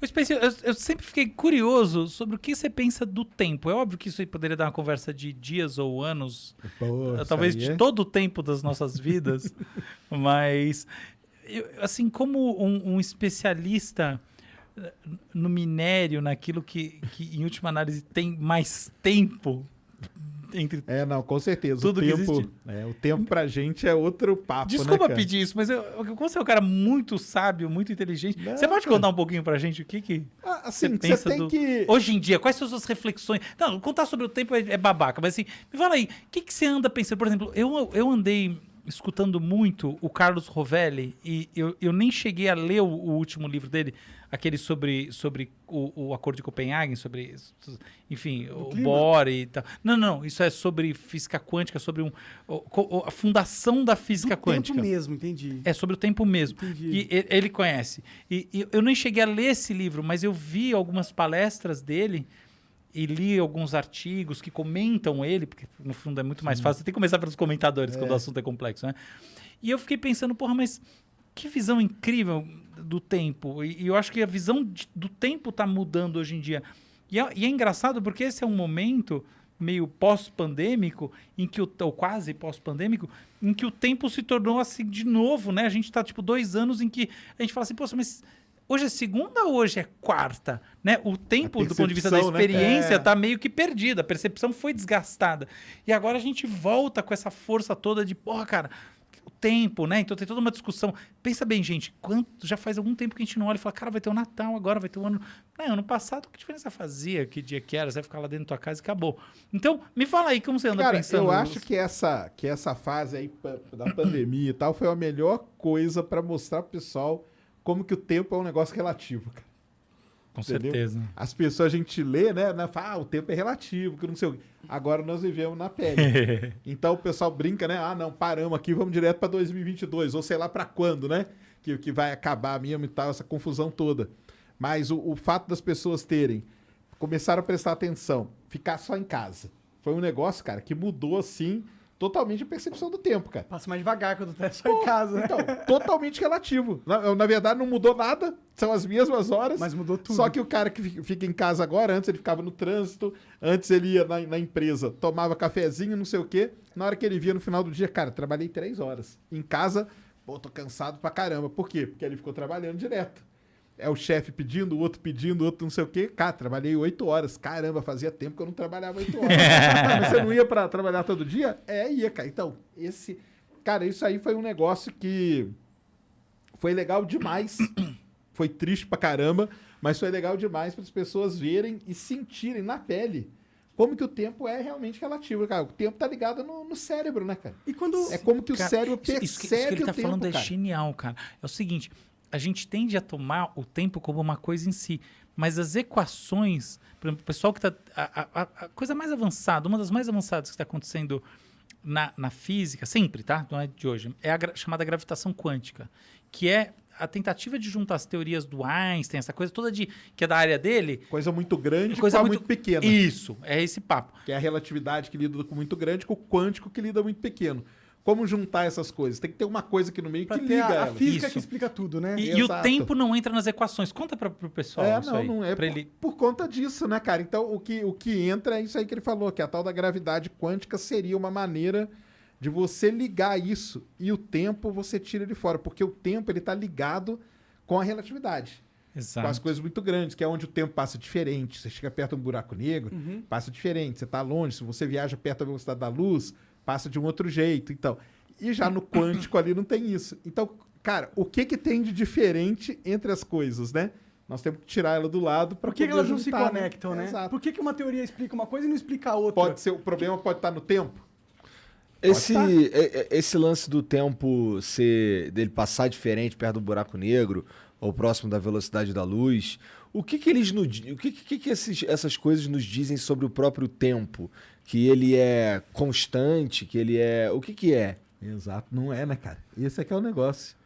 Ô, Spencer, eu sempre fiquei curioso sobre o que você pensa do tempo. É óbvio que isso aí poderia dar uma conversa de dias ou anos, talvez de todo o tempo das nossas vidas, mas, assim, como um especialista no minério, naquilo que em última análise tem mais tempo entre não, com certeza. tudo que existe. O tempo pra gente é outro papo, Desculpa né, pedir isso, mas como você é um cara muito sábio, muito inteligente, você pode contar um pouquinho pra gente o que assim, você pensa tem que... hoje em dia? Quais são as suas reflexões? Não, contar sobre o tempo é babaca, mas assim, me fala aí, o que você anda pensando? Por exemplo, eu andei escutando muito o Carlos Rovelli e eu nem cheguei a ler o último livro dele, aquele sobre o Acordo de Copenhague, sobre, enfim, o Bohr e tal. Não, isso é sobre física quântica, sobre a fundação da física quântica. O tempo mesmo, entendi. É sobre o tempo mesmo. Entendi. E ele conhece. E eu nem cheguei a ler esse livro, mas eu vi algumas palestras dele e li alguns artigos que comentam ele, porque no fundo é muito mais fácil. Você tem que começar pelos comentadores quando o assunto é complexo, né? E eu fiquei pensando, porra, mas que visão incrível do tempo. E eu acho que a visão do tempo está mudando hoje em dia. E é engraçado porque esse é um momento meio pós-pandêmico, ou quase pós-pandêmico, em que o tempo se tornou assim de novo, né? A gente está tipo 2 anos em que a gente fala assim, poxa, mas hoje é segunda ou hoje é quarta? Né? O tempo, do ponto de vista da experiência, está meio que perdido. A percepção foi desgastada. E agora a gente volta com essa força toda de, porra, cara, o tempo, né? Então tem toda uma discussão. Pensa bem, gente, já faz algum tempo que a gente não olha e fala, cara, vai ter o Natal agora, vai ter o ano... Não, ano passado, que diferença fazia? Que dia que era? Você vai ficar lá dentro da tua casa e acabou. Então, me fala aí, como você anda pensando? Eu acho que essa fase aí da pandemia e tal foi a melhor coisa para mostrar pro pessoal como que o tempo é um negócio relativo, cara. Com certeza. As pessoas, a gente lê, né? Fala, o tempo é relativo, que não sei o quê. Agora nós vivemos na pele. Então o pessoal brinca, né? Não, paramos aqui, vamos direto para 2022, ou sei lá para quando, né? Que vai acabar mesmo e tal, essa confusão toda. Mas o fato das pessoas começaram a prestar atenção, ficar só em casa. Foi um negócio, cara, que mudou, assim, totalmente a percepção do tempo, cara. Passa mais devagar quando tá só em casa, né? Então, totalmente relativo. Na verdade, não mudou nada, são as mesmas horas. Mas mudou tudo. Só que o cara que fica em casa agora, antes ele ficava no trânsito, antes ele ia na empresa, tomava cafezinho, não sei o quê. Na hora que ele via no final do dia, cara, trabalhei 3 horas. Em casa, tô cansado pra caramba. Por quê? Porque ele ficou trabalhando direto. É o chefe pedindo, o outro não sei o quê. Cara, trabalhei 8 horas. Caramba, fazia tempo que eu não trabalhava 8 horas. Mas você não ia pra trabalhar todo dia? Ia, cara. Então, isso aí foi um negócio que foi legal demais. Foi triste pra caramba, mas foi legal demais para as pessoas verem e sentirem na pele como que o tempo é realmente relativo, cara. O tempo tá ligado no cérebro, né, cara? E quando... É como que o cérebro percebe isso que ele tá o tempo, falando cara. É genial, cara. É o seguinte, a gente tende a tomar o tempo como uma coisa em si, mas as equações, por exemplo, o pessoal que tá... A coisa mais avançada, uma das mais avançadas que está acontecendo na física, sempre, tá? Não é de hoje, é a chamada gravitação quântica, que é a tentativa de juntar as teorias do Einstein, essa coisa toda que é da área dele. Coisa muito grande coisa com muito pequena. Isso, é esse papo. Que é a relatividade que lida com muito grande com o quântico que lida muito pequeno. Como juntar essas coisas? Tem que ter uma coisa aqui no meio que liga a elas. física Isso. que explica tudo, né? E o tempo não entra nas equações. Conta pro pessoal isso aí. Não é por conta disso, né, cara? Então, o que entra é isso aí que ele falou, que a tal da gravidade quântica seria uma maneira de você ligar isso e o tempo você tira de fora, porque o tempo ele tá ligado com a relatividade. Exato. Com as coisas muito grandes, que é onde o tempo passa diferente. Você chega perto de um buraco negro, passa diferente. Você está longe, se você viaja perto da velocidade da luz, passa de um outro jeito. Então, e já no quântico ali não tem isso. Então, cara, o que tem de diferente entre as coisas, né? Nós temos que tirar ela do lado para Por que elas não se conectam, né? Exato. Por que uma teoria explica uma coisa e não explica a outra? Pode ser, o problema pode estar no tempo. Esse lance do tempo dele passar diferente perto do buraco negro ou próximo da velocidade da luz, o que essas coisas nos dizem sobre o próprio tempo? Que ele é constante, que ele é... O que é? Exato, não é, né, cara? Esse é que é o negócio.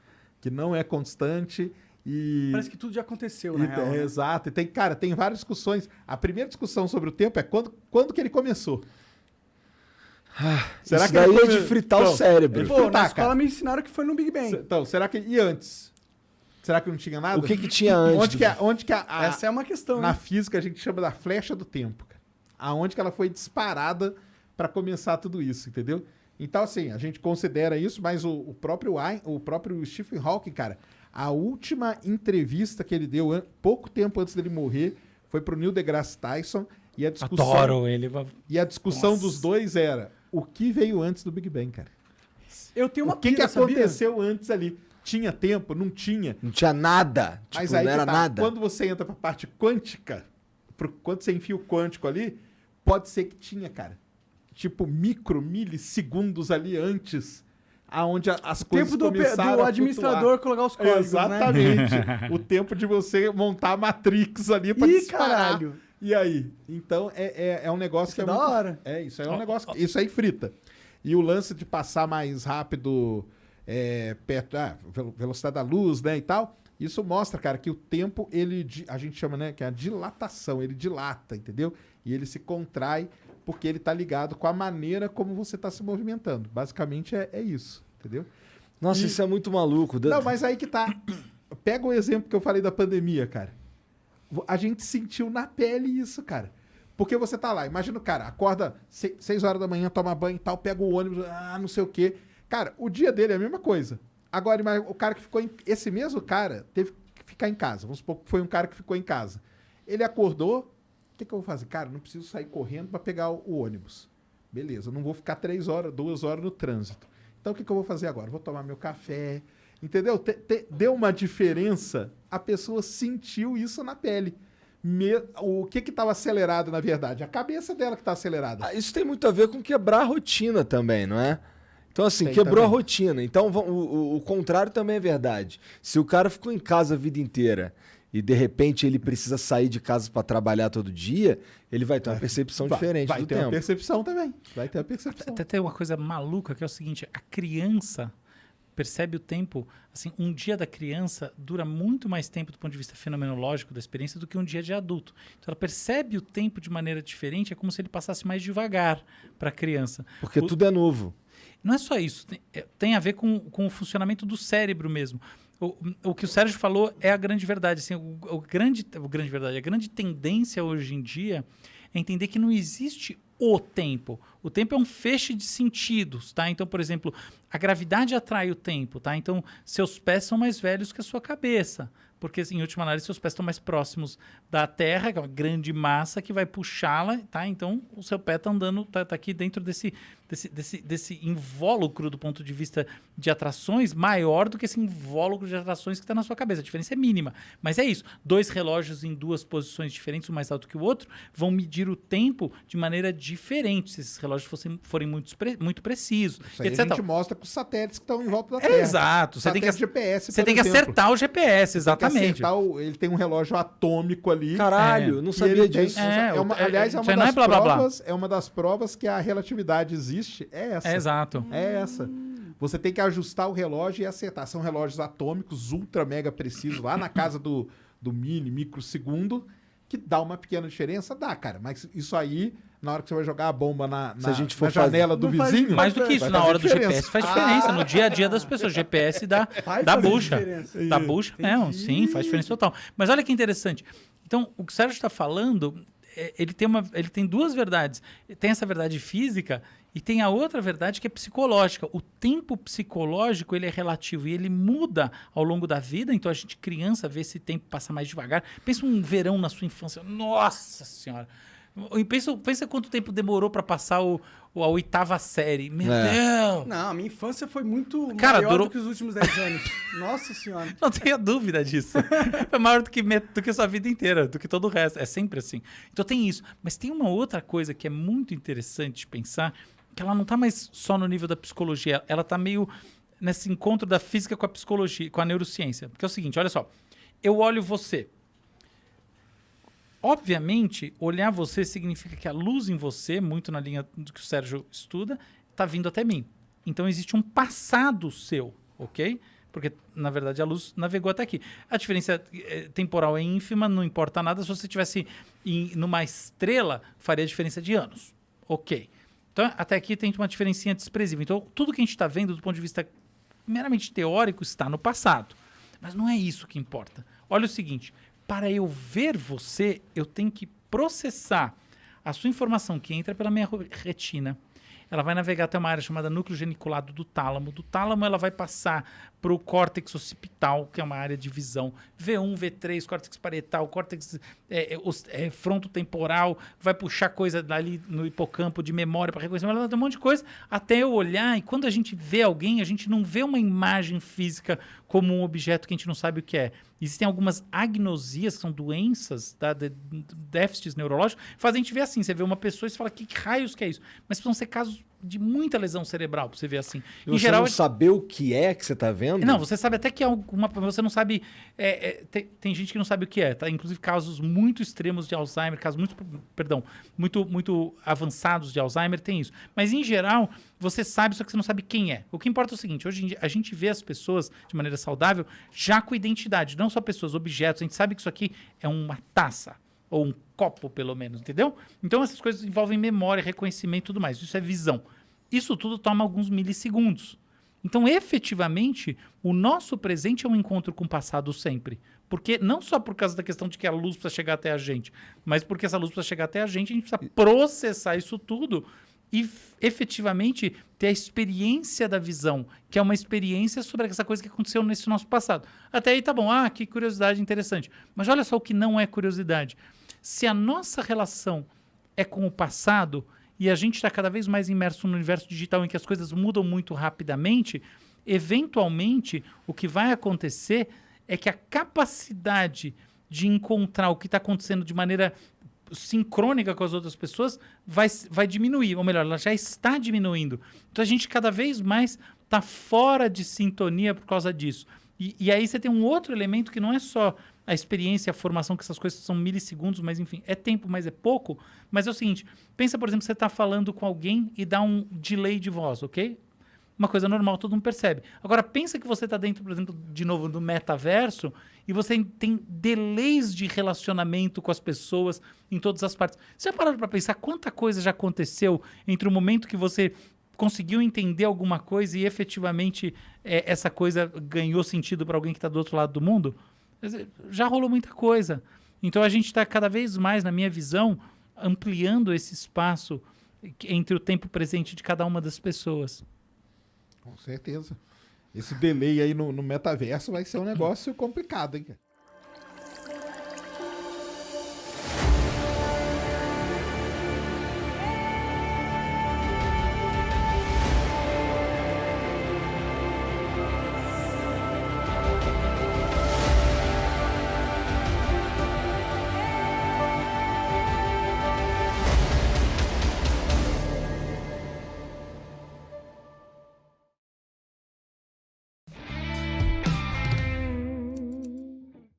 Que não é constante e... Parece que tudo já aconteceu, na real. Né? Exato. E tem várias discussões. A primeira discussão sobre o tempo é quando que ele começou. Será que daí é de fritar o cérebro? Pô, na escola me ensinaram que foi no Big Bang. Então, será que... E antes? Será que não tinha nada? O que tinha antes? Onde que Essa é uma questão, na né? física a gente chama da flecha do tempo, cara. Aonde que ela foi disparada para começar tudo isso, entendeu? Então, assim, a gente considera isso, mas o próprio Stephen Hawking, cara, a última entrevista que ele deu, pouco tempo antes dele morrer, foi pro Neil deGrasse Tyson, e a discussão... Adoro ele. E a discussão Nossa. dos dois era, o que veio antes do Big Bang, cara? Eu tenho uma O que pira, sabia? aconteceu antes ali? Tinha tempo? Não tinha? Não tinha nada. Tipo, Mas aí não era que tá, nada. quando você entra pra parte quântica, quando você enfia o quântico ali, pode ser que tinha, cara. Tipo, milissegundos ali antes, aonde as coisas Tempo começaram do a administrador flutuar. colocar os códigos, Exatamente. né? O tempo de você montar a Matrix ali pra Ih, disparar. caralho. E aí? Então, é um negócio que é da muito... hora. Isso aí é um negócio... Isso aí frita. E o lance de passar mais rápido, perto... velocidade da luz, né, e tal... Isso mostra, cara, que o tempo, a gente chama, né, que é a dilatação. Ele dilata, entendeu? E ele se contrai porque ele tá ligado com a maneira como você tá se movimentando. Basicamente é isso, entendeu? Nossa, isso é muito maluco. Não, mas aí que tá. Pega o exemplo que eu falei da pandemia, cara. A gente sentiu na pele isso, cara. Porque você tá lá, imagina o cara, acorda 6 horas da manhã, toma banho e tal, pega o ônibus, não sei o quê. Cara, o dia dele é a mesma coisa. Agora, o cara que ficou esse mesmo cara teve que ficar em casa. Vamos supor que foi um cara que ficou em casa. Ele acordou, o que eu vou fazer? Cara, não preciso sair correndo para pegar o ônibus. Beleza, não vou ficar 3 horas, 2 horas no trânsito. Então, o que eu vou fazer agora? Vou tomar meu café, entendeu? Deu uma diferença, a pessoa sentiu isso na pele. O que estava acelerado, na verdade? A cabeça dela que está acelerada. Isso tem muito a ver com quebrar a rotina também, não é? Então, assim, Tem quebrou também. a rotina. Então, o contrário também é verdade. Se o cara ficou em casa a vida inteira e, de repente, ele precisa sair de casa para trabalhar todo dia, ele vai ter uma percepção diferente vai do ter tempo. uma percepção também. Vai ter uma percepção. Até tem uma coisa maluca que é o seguinte: a criança percebe o tempo, assim, um dia da criança dura muito mais tempo do ponto de vista fenomenológico da experiência do que um dia de adulto. Então ela percebe o tempo de maneira diferente, é como se ele passasse mais devagar para a criança. Porque tudo é novo. Não é só isso, tem a ver com o funcionamento do cérebro mesmo. O que o Sérgio falou é a grande verdade. Assim, a grande tendência hoje em dia é entender que não existe o tempo. O tempo é um feixe de sentidos, tá? Então, por exemplo, a gravidade atrai o tempo, tá? Então, seus pés são mais velhos que a sua cabeça. Porque, em última análise, seus pés estão mais próximos da Terra, que é uma grande massa que vai puxá-la, tá? Então, o seu pé está andando, tá aqui dentro desse invólucro do ponto de vista de atrações maior do que esse invólucro de atrações que está na sua cabeça. A diferença é mínima. Mas é isso. 2 relógios em 2 posições diferentes, um mais alto que o outro, vão medir o tempo de maneira diferente, se esses relógios forem muito precisos. Isso aí etc. a gente mostra com os satélites que estão em volta da Terra. Exato. Você tem que GPS, Você por tem que exemplo. acertar o GPS, exatamente. Ele tem um relógio atômico ali. Caralho, não e sabia ele tem- disso. aliás, isso aí não é blá, blá, blá. É uma das provas que a relatividade existe. É essa. Exato. É essa. Você tem que ajustar o relógio e acertar. São relógios atômicos, ultra mega precisos, lá na casa do microsegundo, que dá uma pequena diferença. Dá, cara. Mas isso aí, na hora que você vai jogar a bomba na janela do Não faz vizinho... Mais do que isso, vai na fazer hora do diferença. GPS faz diferença. No dia a dia das pessoas. GPS dá Vai da fazer bucha. diferença. Da bucha, sim, faz diferença total. Mas olha que interessante. Então, o que o Sérgio está falando, ele tem 2 verdades. Tem essa verdade física e tem a outra verdade que é psicológica. O tempo psicológico, ele é relativo e ele muda ao longo da vida. Então, a gente, criança, vê esse tempo passar mais devagar. Pensa um verão na sua infância. Nossa Senhora! E pensa quanto tempo demorou para passar a 8ª série. Meu Deus! Não, a minha infância foi muito Cara, maior durou- do que os últimos 10 anos. Nossa senhora. Não tenha dúvida disso. Foi maior do que a sua vida inteira, do que todo o resto. É sempre assim. Então tem isso. Mas tem uma outra coisa que é muito interessante de pensar, que ela não está mais só no nível da psicologia, ela está meio nesse encontro da física com a psicologia, com a neurociência. Porque é o seguinte, olha só. Eu olho você. Obviamente, olhar você significa que a luz em você, muito na linha do que o Sérgio estuda, está vindo até mim. Então, existe um passado seu, ok? Porque, na verdade, a luz navegou até aqui. A diferença temporal é ínfima, não importa nada. Se você estivesse numa estrela, faria diferença de anos. Ok. Então, até aqui tem uma diferencinha desprezível. Então, tudo que a gente está vendo do ponto de vista meramente teórico está no passado. Mas não é isso que importa. Olha o seguinte, para eu ver você, eu tenho que processar a sua informação que entra pela minha retina. Ela vai navegar até uma área chamada núcleo geniculado do tálamo. Do tálamo, ela vai passar para o córtex occipital, que é uma área de visão. V1, V3, córtex parietal, córtex frontotemporal, vai puxar coisa dali no hipocampo de memória para reconhecimento, ela dá um monte de coisa, até eu olhar. E quando a gente vê alguém, a gente não vê uma imagem física como um objeto que a gente não sabe o que é. Existem algumas agnosias, que são doenças, déficits neurológicos, que fazem a gente ver assim. Você vê uma pessoa e você fala, que raios que é isso? Mas precisam ser casos de muita lesão cerebral pra você ver assim. E em você geral, não saber o que é que você tá vendo? Não, você sabe até que é alguma... Você não sabe... tem gente que não sabe o que é, tá? Inclusive casos muito extremos de Alzheimer, casos muito avançados de Alzheimer, tem isso. Mas em geral, você sabe, só que você não sabe quem é. O que importa é o seguinte, hoje em dia a gente vê as pessoas de maneira saudável já com identidade, não só pessoas, objetos. A gente sabe que isso aqui é uma taça. Ou um copo, pelo menos, entendeu? Então, essas coisas envolvem memória, reconhecimento e tudo mais. Isso é visão. Isso tudo toma alguns milissegundos. Então, efetivamente, o nosso presente é um encontro com o passado sempre. Porque, não só por causa da questão de que a luz precisa chegar até a gente, mas porque essa luz precisa chegar até a gente precisa processar isso tudo e, efetivamente, ter a experiência da visão, que é uma experiência sobre essa coisa que aconteceu nesse nosso passado. Até aí tá bom. Ah, que curiosidade interessante. Mas olha só o que não é curiosidade. Se a nossa relação é com o passado e a gente está cada vez mais imerso no universo digital em que as coisas mudam muito rapidamente, eventualmente o que vai acontecer é que a capacidade de encontrar o que está acontecendo de maneira sincrônica com as outras pessoas vai diminuir, ou melhor, ela já está diminuindo. Então a gente cada vez mais está fora de sintonia por causa disso. E aí você tem um outro elemento que não é só a experiência, a formação, que essas coisas são milissegundos, mas enfim, é tempo, mas é pouco. Mas é o seguinte, pensa, por exemplo, você está falando com alguém e dá um delay de voz, ok? Uma coisa normal, todo mundo percebe. Agora, pensa que você está dentro, por exemplo, de novo, do metaverso e você tem delays de relacionamento com as pessoas em todas as partes. Você já parou para pensar quanta coisa já aconteceu entre o momento que você conseguiu entender alguma coisa e efetivamente essa coisa ganhou sentido para alguém que está do outro lado do mundo? Já rolou muita coisa. Então a gente está cada vez mais, na minha visão, ampliando esse espaço entre o tempo presente de cada uma das pessoas. Com certeza. Esse delay aí no metaverso vai ser um negócio complicado, hein, cara?